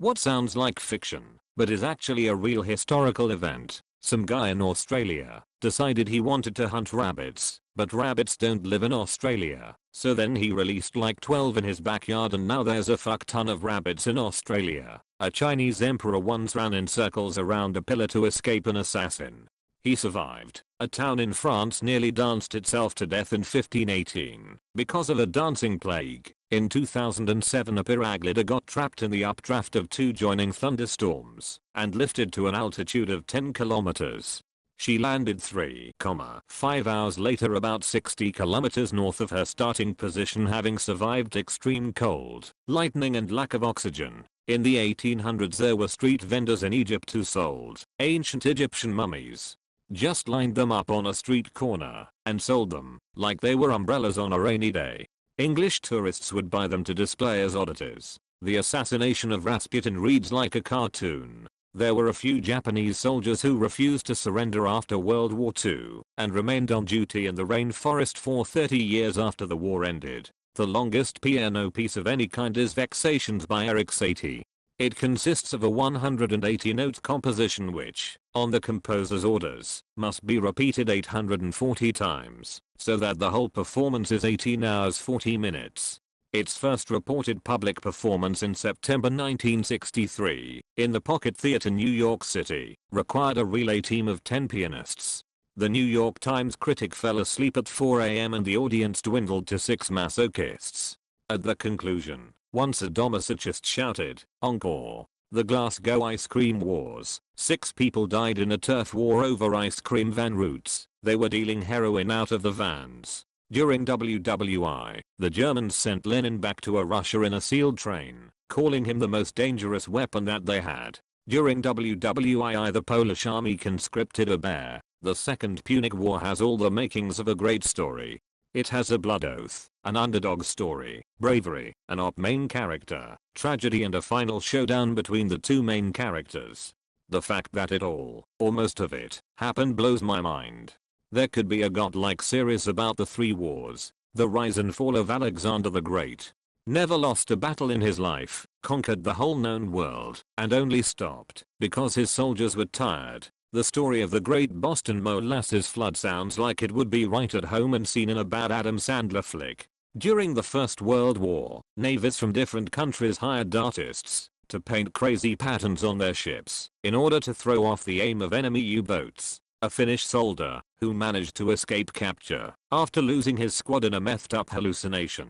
What sounds like fiction, but is actually a real historical event. Some guy in Australia decided he wanted to hunt rabbits, but rabbits don't live in Australia. So then he released like 12 in his backyard and now there's a fuck ton of rabbits in Australia. A Chinese emperor once ran in circles around a pillar to escape an assassin. He survived. A town in France nearly danced itself to death in 1518 because of a dancing plague. In 2007 a pyragleader got trapped in the updraft of two joining thunderstorms and lifted to an altitude of 10 kilometers. She landed 3.5 hours later about 60 kilometers north of her starting position, having survived extreme cold, lightning and lack of oxygen. In the 1800s there were street vendors in Egypt who sold ancient Egyptian mummies. Just lined them up on a street corner and sold them like they were umbrellas on a rainy day. English tourists would buy them to display as oddities. The assassination of Rasputin reads like a cartoon. There were a few Japanese soldiers who refused to surrender after World War II and remained on duty in the rainforest for 30 years after the war ended. The longest piano piece of any kind is Vexations by Eric Satie. It consists of a 180-note composition which, on the composer's orders, must be repeated 840 times, so that the whole performance is 18 hours 40 minutes. Its first reported public performance in September 1963, in the Pocket Theatre, New York City, required a relay team of 10 pianists. The New York Times critic fell asleep at 4 a.m. and the audience dwindled to 6 masochists. At the conclusion, one sadomasochist shouted, "Encore! The Glasgow Ice Cream Wars." 6 people died in a turf war over ice cream van routes. They were dealing heroin out of the vans. During WWI, the Germans sent Lenin back to Russia in a sealed train, calling him the most dangerous weapon that they had. During WWII the Polish army conscripted a bear. The Second Punic War has all the makings of a great story. It has a blood oath, an underdog story, bravery, an op main character, tragedy and a final showdown between the two main characters. The fact that it all, or most of it, happened blows my mind. There could be a godlike series about the 3 wars. The rise and fall of Alexander the Great. Never lost a battle in his life, conquered the whole known world, and only stopped because his soldiers were tired. The story of the Great Boston Molasses Flood sounds like it would be right at home and seen in a bad Adam Sandler flick. During the First World War, navies from different countries hired artists to paint crazy patterns on their ships in order to throw off the aim of enemy U-boats. A Finnish soldier, who managed to escape capture after losing his squad in a methed up hallucination.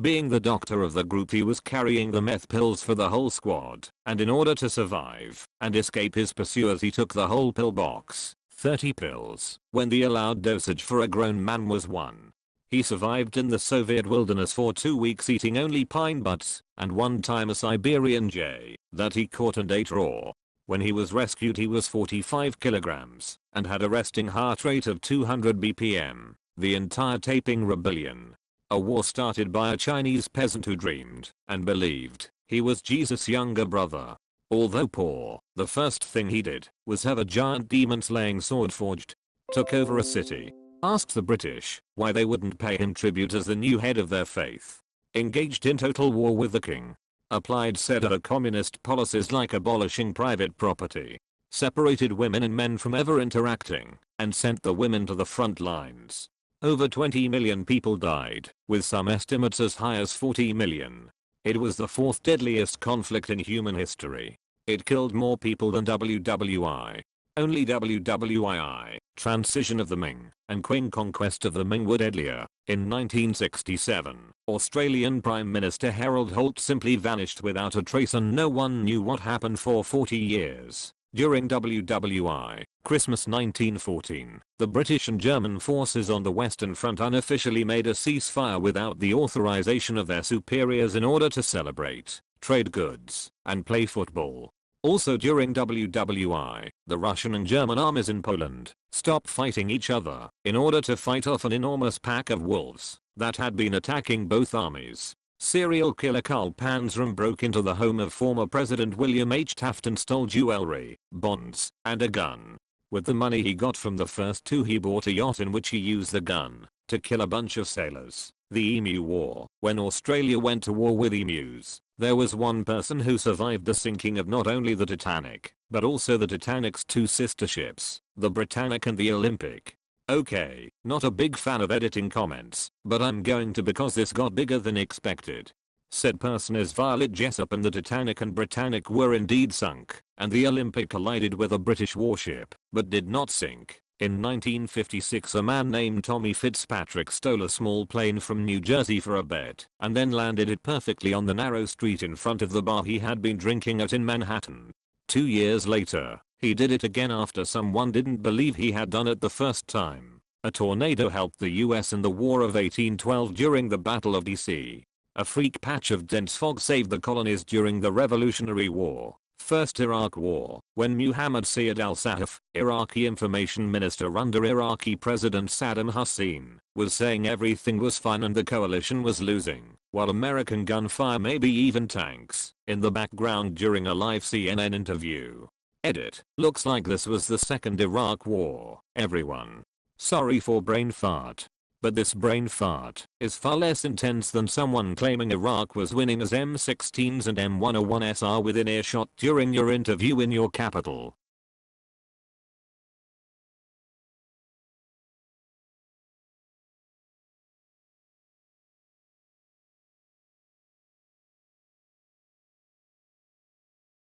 Being the doctor of the group, he was carrying the meth pills for the whole squad, and in order to survive and escape his pursuers he took the whole pill box, 30 pills, when the allowed dosage for a grown man was 1. He survived in the Soviet wilderness for 2 weeks eating only pine butts, and one time a Siberian jay that he caught and ate raw. When he was rescued he was 45 kilograms and had a resting heart rate of 200 BPM. The entire Taiping Rebellion, a war started by a Chinese peasant who dreamed and believed he was Jesus' younger brother. Although poor, the first thing he did was have a giant demon-slaying sword forged. Took over a city. Asked the British why they wouldn't pay him tribute as the new head of their faith. Engaged in total war with the king. Applied pseudo-communist policies like abolishing private property. Separated women and men from ever interacting, and sent the women to the front lines. Over 20 million people died, with some estimates as high as 40 million. It was the 4th deadliest conflict in human history. It killed more people than WWI. Only WWII, transition of the Ming, and Qing conquest of the Ming were deadlier. In 1967, Australian Prime Minister Harold Holt simply vanished without a trace and no one knew what happened for 40 years. During WWI, Christmas 1914, the British and German forces on the Western Front unofficially made a ceasefire without the authorization of their superiors in order to celebrate, trade goods, and play football. Also during WWI, the Russian and German armies in Poland stopped fighting each other in order to fight off an enormous pack of wolves that had been attacking both armies. Serial killer Karl Panzram broke into the home of former President William H. Taft and stole jewelry, bonds, and a gun. With the money he got from the first 2 he bought a yacht in which he used the gun to kill a bunch of sailors. The Emu War, when Australia went to war with emus, There was one person who survived the sinking of not only the Titanic, but also the Titanic's two sister ships, the Britannic and the Olympic. Okay, not a big fan of editing comments, but I'm going to because this got bigger than expected. Said person is Violet Jessup, and the Titanic and Britannic were indeed sunk, and the Olympic collided with a British warship, but did not sink. In 1956 a man named Tommy Fitzpatrick stole a small plane from New Jersey for a bet, and then landed it perfectly on the narrow street in front of the bar he had been drinking at in Manhattan. 2 years later, he did it again after someone didn't believe he had done it the first time. A tornado helped the US in the War of 1812 during the Battle of D.C. A freak patch of dense fog saved the colonies during the Revolutionary War. First Iraq War, when Muhammad Syed al-Sahaf, Iraqi information minister under Iraqi President Saddam Hussein, was saying everything was fine and the coalition was losing, while American gunfire, maybe even tanks, in the background during a live CNN interview. Edit. Looks like this was the second Iraq War, everyone. Sorry for brain fart. But this brain fart is far less intense than someone claiming Iraq was winning as M16s and M101s are within earshot during your interview in your capital.